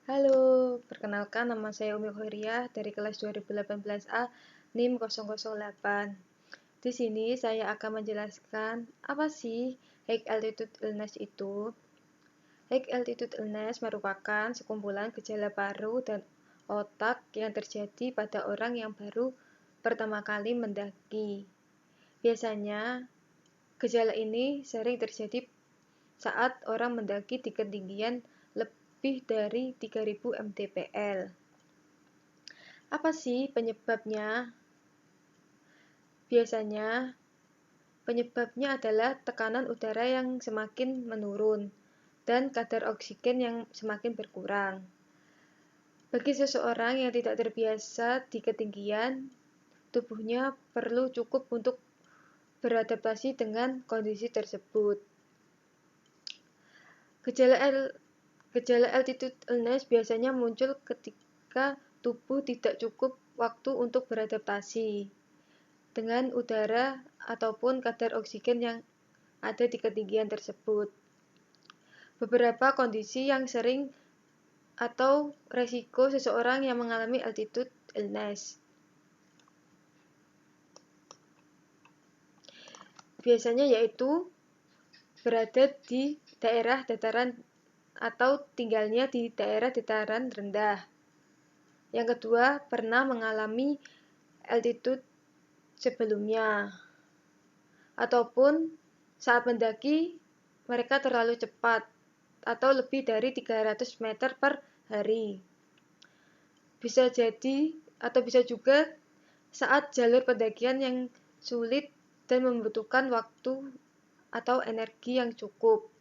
Halo, perkenalkan nama saya Umi Khairyah dari kelas 2018A NIM 008. Di sini saya akan menjelaskan apa sih High Altitude Illness itu. High Altitude Illness merupakan sekumpulan gejala paru dan otak yang terjadi pada orang yang baru pertama kali mendaki. Biasanya, gejala ini sering terjadi saat orang mendaki di ketinggian lebih dari 3000 mdpl. Apa sih penyebabnya? Biasanya, penyebabnya adalah tekanan udara yang semakin menurun dan kadar oksigen yang semakin berkurang. Bagi seseorang yang tidak terbiasa di ketinggian, tubuhnya perlu cukup untuk beradaptasi dengan kondisi tersebut. Gejala altitude illness biasanya muncul ketika tubuh tidak cukup waktu untuk beradaptasi dengan udara ataupun kadar oksigen yang ada di ketinggian tersebut. Beberapa kondisi yang sering atau resiko seseorang yang mengalami altitude illness. Biasanya yaitu berada di daerah dataran atau tinggalnya di daerah dataran rendah. Yang kedua, pernah mengalami altitude sebelumnya. Ataupun saat mendaki, mereka terlalu cepat atau lebih dari 300 meter per hari. Bisa jadi atau bisa juga saat jalur pendakian yang sulit dan membutuhkan waktu atau energi yang cukup.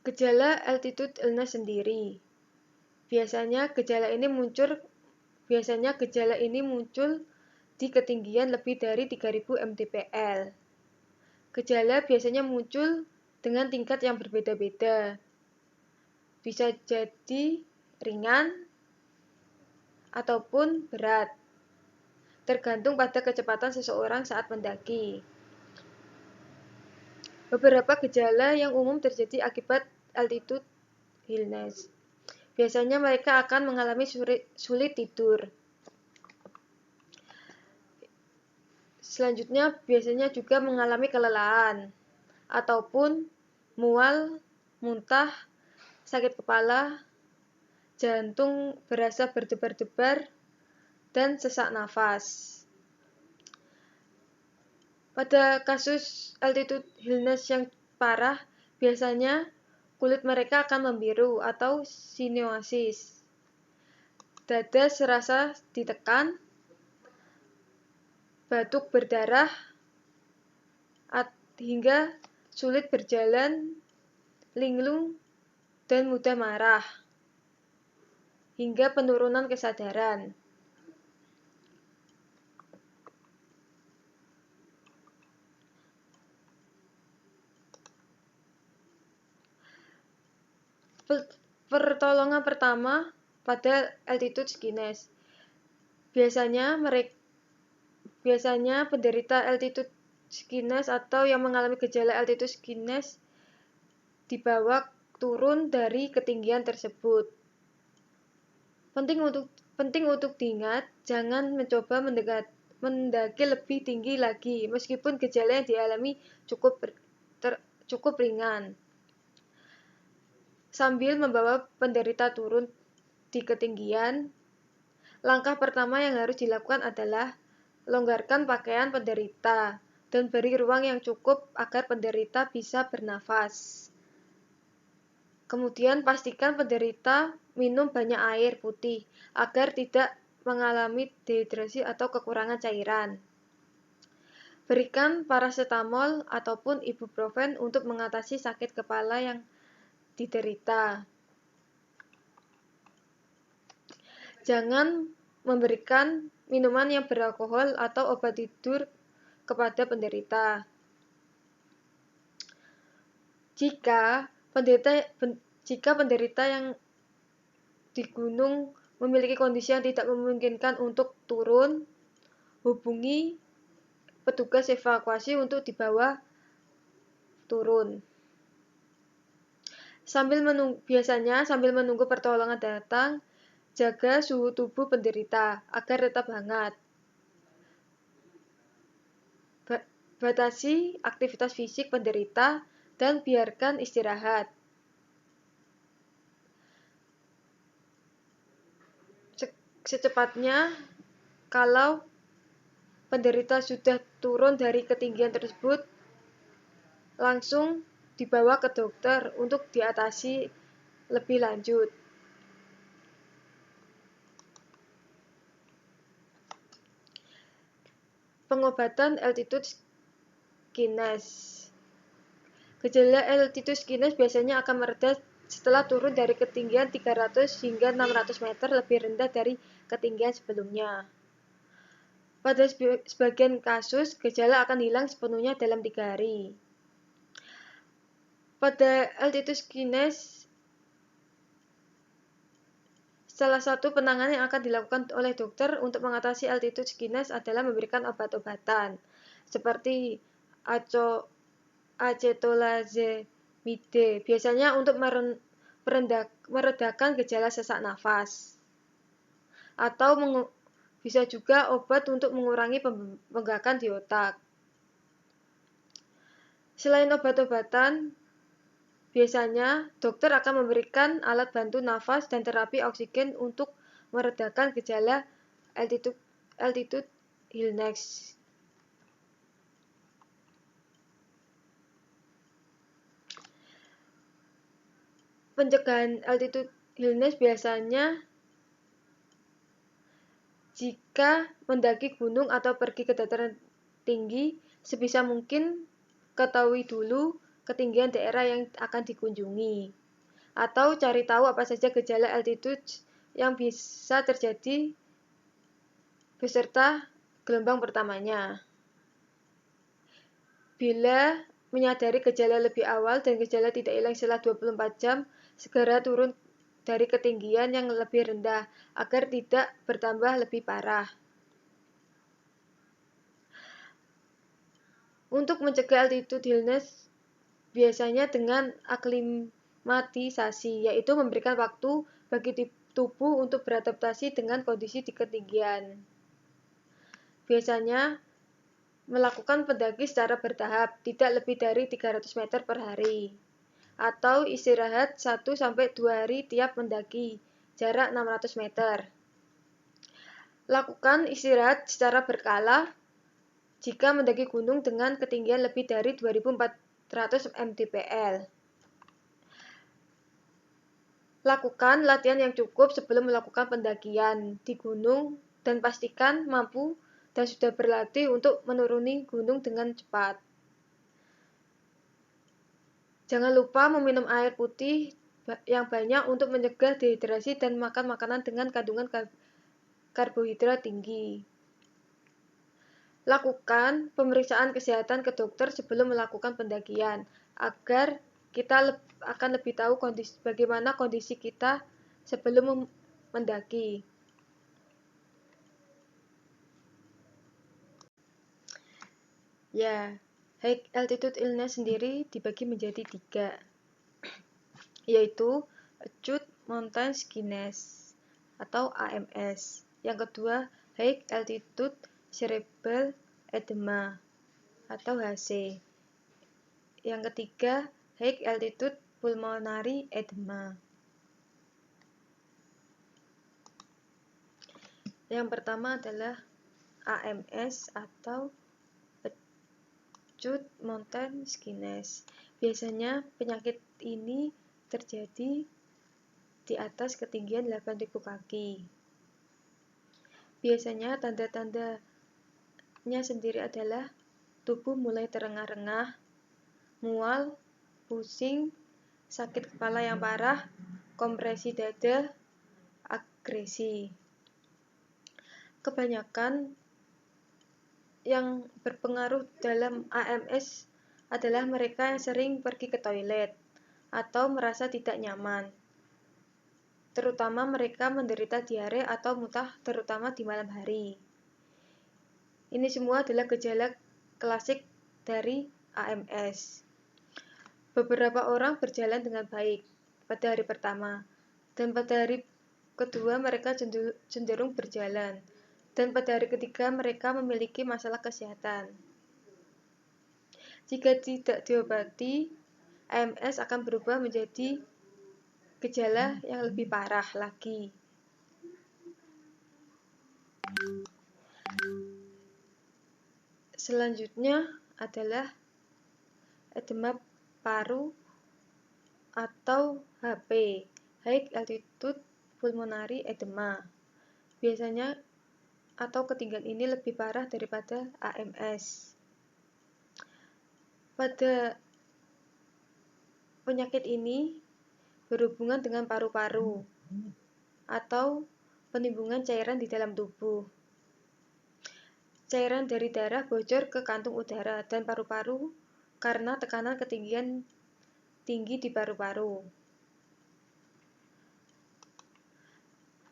Gejala altitude illness sendiri. Biasanya gejala ini muncul di ketinggian lebih dari 3000 mdpl. Gejala biasanya muncul dengan tingkat yang berbeda-beda. Bisa jadi ringan ataupun berat, tergantung pada kecepatan seseorang saat mendaki. Beberapa gejala yang umum terjadi akibat altitude illness. Biasanya mereka akan mengalami sulit tidur. Selanjutnya biasanya juga mengalami kelelahan ataupun mual, muntah, sakit kepala, jantung berasa berdebar-debar, dan sesak nafas. Pada kasus altitude illness yang parah, biasanya kulit mereka akan membiru atau sinuosis. Dada serasa ditekan, batuk berdarah, hingga sulit berjalan, linglung, dan mudah marah, hingga penurunan kesadaran. Pertolongan pertama pada altitude sickness. Biasanya penderita altitude sickness atau yang mengalami gejala altitude sickness dibawa turun dari ketinggian tersebut. Penting untuk diingat, jangan mencoba mendaki lebih tinggi lagi meskipun gejala yang dialami cukup ringan. Sambil membawa penderita turun di ketinggian, langkah pertama yang harus dilakukan adalah longgarkan pakaian penderita dan beri ruang yang cukup agar penderita bisa bernafas. Kemudian pastikan penderita minum banyak air putih agar tidak mengalami dehidrasi atau kekurangan cairan. Berikan paracetamol ataupun ibuprofen untuk mengatasi sakit kepala yang diderita. Jangan memberikan minuman yang beralkohol atau obat tidur kepada penderita. Jika penderita yang di gunung memiliki kondisi yang tidak memungkinkan untuk turun, hubungi petugas evakuasi untuk dibawa turun. Biasanya sambil menunggu pertolongan datang, jaga suhu tubuh penderita agar tetap hangat. Batasi aktivitas fisik penderita dan biarkan istirahat. Secepatnya, kalau penderita sudah turun dari ketinggian tersebut, langsung dibawa ke dokter untuk diatasi lebih lanjut. Pengobatan altitude sickness. Gejala altitude sickness biasanya akan mereda setelah turun dari ketinggian 300 hingga 600 meter lebih rendah dari ketinggian sebelumnya. Pada sebagian kasus, gejala akan hilang sepenuhnya dalam 3 hari. Pada altitude sickness, salah satu penanganan yang akan dilakukan oleh dokter untuk mengatasi altitude sickness adalah memberikan obat-obatan seperti acetolazimide, biasanya untuk meredakan gejala sesak nafas, atau bisa juga obat untuk mengurangi pembengkakan di otak. Selain obat-obatan, biasanya dokter akan memberikan alat bantu nafas dan terapi oksigen untuk meredakan gejala altitude illness. Pencegahan altitude illness biasanya jika mendaki gunung atau pergi ke dataran tinggi, sebisa mungkin ketahui dulu ketinggian daerah yang akan dikunjungi, atau cari tahu apa saja gejala altitude yang bisa terjadi beserta gelombang pertamanya. Bila menyadari gejala lebih awal dan gejala tidak hilang setelah 24 jam, segera turun dari ketinggian yang lebih rendah agar tidak bertambah lebih parah. Untuk mencegah altitude illness biasanya dengan aklimatisasi, yaitu memberikan waktu bagi tubuh untuk beradaptasi dengan kondisi di ketinggian. Biasanya melakukan pendaki secara bertahap, tidak lebih dari 300 meter per hari, atau istirahat 1-2 hari tiap mendaki, jarak 600 meter. Lakukan istirahat secara berkala jika mendaki gunung dengan ketinggian lebih dari 2400 mdpl. Lakukan latihan yang cukup sebelum melakukan pendakian di gunung dan pastikan mampu dan sudah berlatih untuk menuruni gunung dengan cepat. Jangan lupa meminum air putih yang banyak untuk mencegah dehidrasi dan makan makanan dengan kandungan karbohidrat tinggi. Lakukan pemeriksaan kesehatan ke dokter sebelum melakukan pendakian agar kita akan lebih tahu bagaimana kondisi kita sebelum mendaki. Ya, high altitude illness sendiri dibagi menjadi 3, yaitu acute mountain sickness atau AMS. Yang kedua, high altitude cerebral edema atau HC. Yang ketiga, high altitude pulmonary edema. Yang pertama adalah AMS atau acute mountain sickness. Biasanya penyakit ini terjadi di atas ketinggian 8.000 kaki. Biasanya tanda-tandanya sendiri adalah tubuh mulai terengah-rengah, mual, pusing, sakit kepala yang parah, kompresi dada, agresi. Kebanyakan yang berpengaruh dalam AMS adalah mereka yang sering pergi ke toilet atau merasa tidak nyaman, terutama mereka menderita diare atau muntah terutama di malam hari. Ini semua adalah gejala klasik dari AMS. Beberapa orang berjalan dengan baik, pada hari pertama, dan pada hari kedua mereka cenderung berjalan, dan pada hari ketiga mereka memiliki masalah kesehatan. Jika tidak diobati, AMS akan berubah menjadi gejala yang lebih parah lagi. Selanjutnya adalah edema paru atau HP, High Altitude Pulmonary Edema. Biasanya atau ketinggian ini lebih parah daripada AMS. Pada penyakit ini berhubungan dengan paru-paru atau penimbungan cairan di dalam tubuh. Cairan dari darah bocor ke kantung udara dan paru-paru karena tekanan ketinggian tinggi di paru-paru.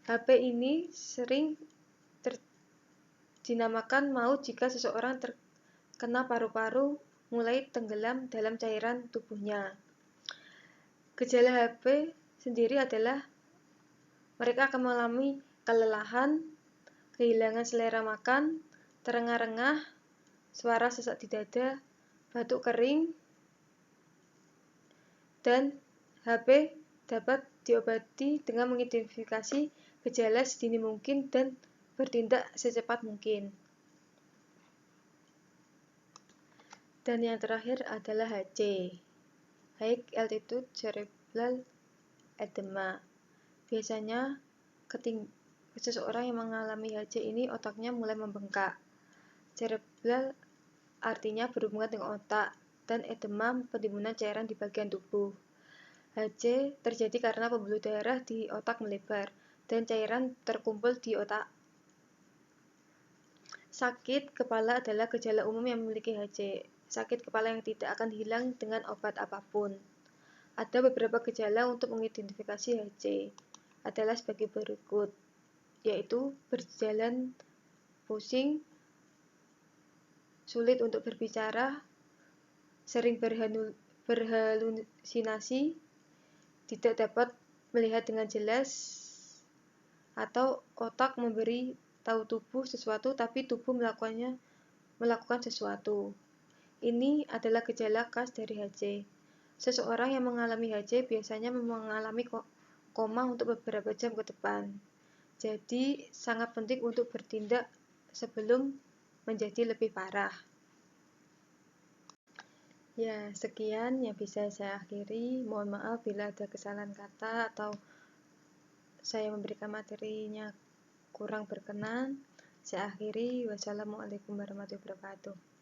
HP ini sering dinamakan maut jika seseorang terkena paru-paru mulai tenggelam dalam cairan tubuhnya. Gejala HP sendiri adalah mereka akan mengalami kelelahan, kehilangan selera makan, terengah-engah, suara sesak di dada, batuk kering, dan HP dapat diobati dengan mengidentifikasi gejala sedini mungkin dan bertindak secepat mungkin. Dan yang terakhir adalah HC, High Altitude Cerebral Edema. Biasanya seseorang yang mengalami HC ini otaknya mulai membengkak. Cerebral artinya berhubungan dengan otak, dan edema penimbunan cairan di bagian tubuh. HC terjadi karena pembuluh darah di otak melebar dan cairan terkumpul di otak. Sakit kepala adalah gejala umum yang memiliki HC. Sakit kepala yang tidak akan hilang dengan obat apapun. Ada beberapa gejala untuk mengidentifikasi HC adalah sebagai berikut, yaitu berjalan pusing, sulit untuk berbicara, sering berhalusinasi, tidak dapat melihat dengan jelas, atau otak memberi tahu tubuh sesuatu tapi tubuh melakukan sesuatu. Ini adalah gejala khas dari HC. Seseorang yang mengalami HC biasanya mengalami koma untuk beberapa jam ke depan. Jadi sangat penting untuk bertindak sebelum menjadi lebih parah. Ya, sekian yang bisa saya akhiri. Mohon maaf bila ada kesalahan kata atau saya memberikan materinya kurang berkenan. Saya akhiri. Wassalamualaikum warahmatullahi wabarakatuh.